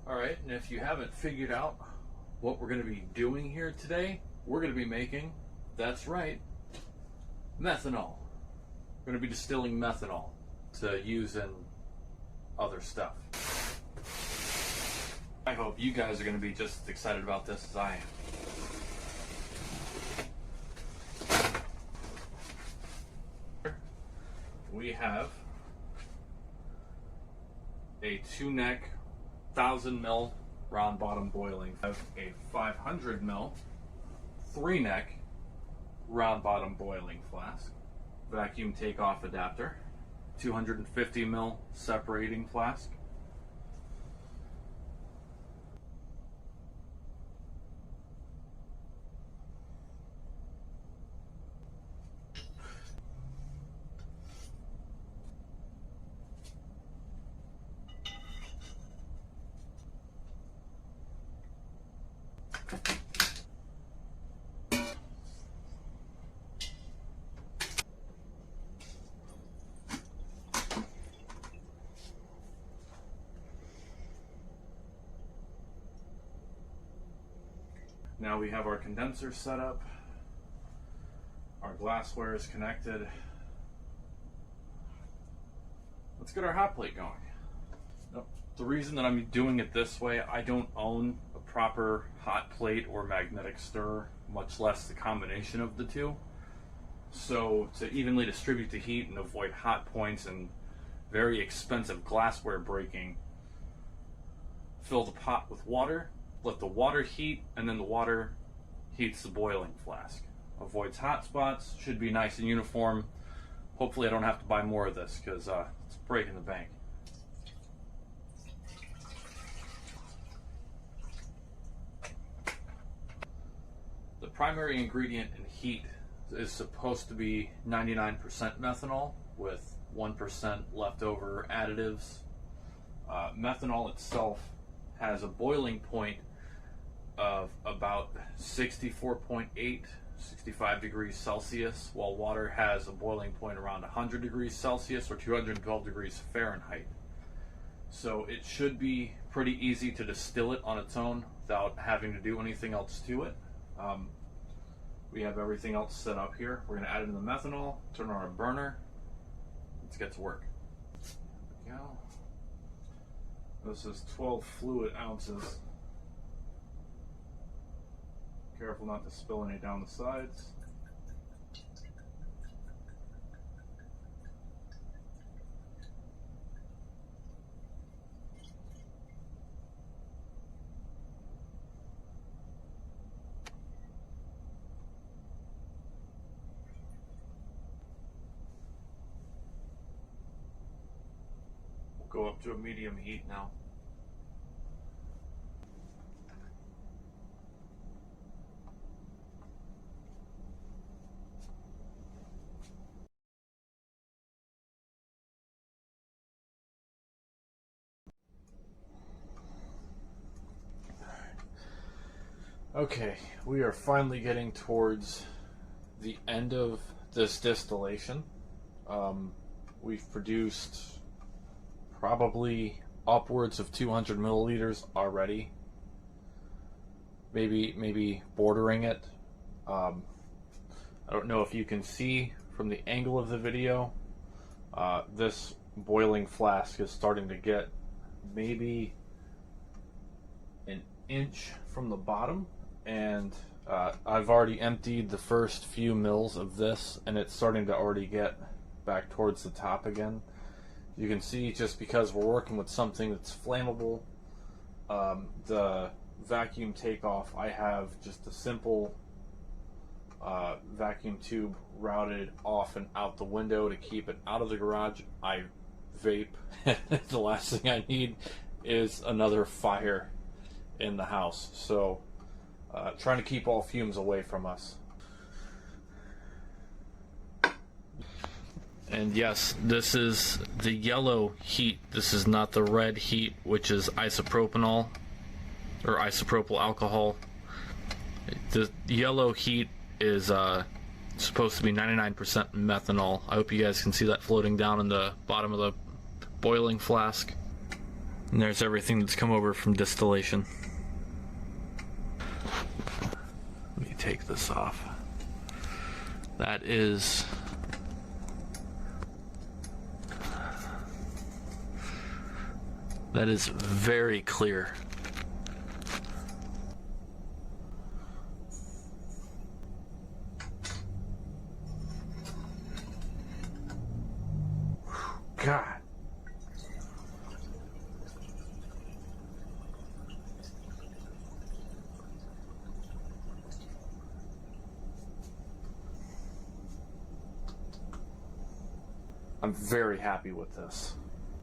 Alright, and if you haven't figured out what we're going to be doing here today, we're going to be making, that's right, methanol. We're going to be distilling methanol to use in other stuff. I hope you guys are going to be just as excited about this as I am. We have a 2-neck 1,000 ml round bottom boiling. We have a 500 ml 3-neck round bottom boiling flask, vacuum takeoff adapter, 250 ml separating flask, Now we have our condenser set up, our glassware is connected. Let's get our hot plate going. The reason that I'm doing it this way, I don't own a proper hot plate or magnetic stirrer, much less the combination of the two. So to evenly distribute the heat and avoid hot points and very expensive glassware breaking, fill the pot with water, let the water heat, and then the water heats the boiling flask. Avoids hot spots, should be nice and uniform. Hopefully I don't have to buy more of this because it's breaking the bank. The primary ingredient in heat is supposed to be 99% methanol with 1% leftover additives. Methanol itself has a boiling point of about 64.8, 65 degrees Celsius, while water has a boiling point around 100 degrees Celsius or 212 degrees Fahrenheit. So it should be pretty easy to distill it on its own without having to do anything else to it. We have everything else set up here. We're going to add in the methanol, turn on our burner. Let's get to work. There we go. This is 12 fluid ounces. Careful not to spill any down the sides. We'll go up to a medium heat now. Okay, we are finally getting towards the end of this distillation. We've produced probably upwards of 200 milliliters already, maybe bordering it. I don't know if you can see from the angle of the video, this boiling flask is starting to get maybe an inch from the bottom. And I've already emptied the first few mils of this, and it's starting to already get back towards the top again. You can see, just because we're working with something that's flammable, the vacuum takeoff, I have just a simple vacuum tube routed off and out the window to keep it out of the garage. I vape. The last thing I need is another fire in the house. So trying to keep all fumes away from us. And yes, this is the yellow heat. This is not the red heat, which is isopropanol or isopropyl alcohol. The yellow heat is supposed to be 99% methanol. I hope you guys can see that floating down in the bottom of the boiling flask. And there's everything that's come over from distillation. Let me take this off. That is very clear. God. I'm very happy with this.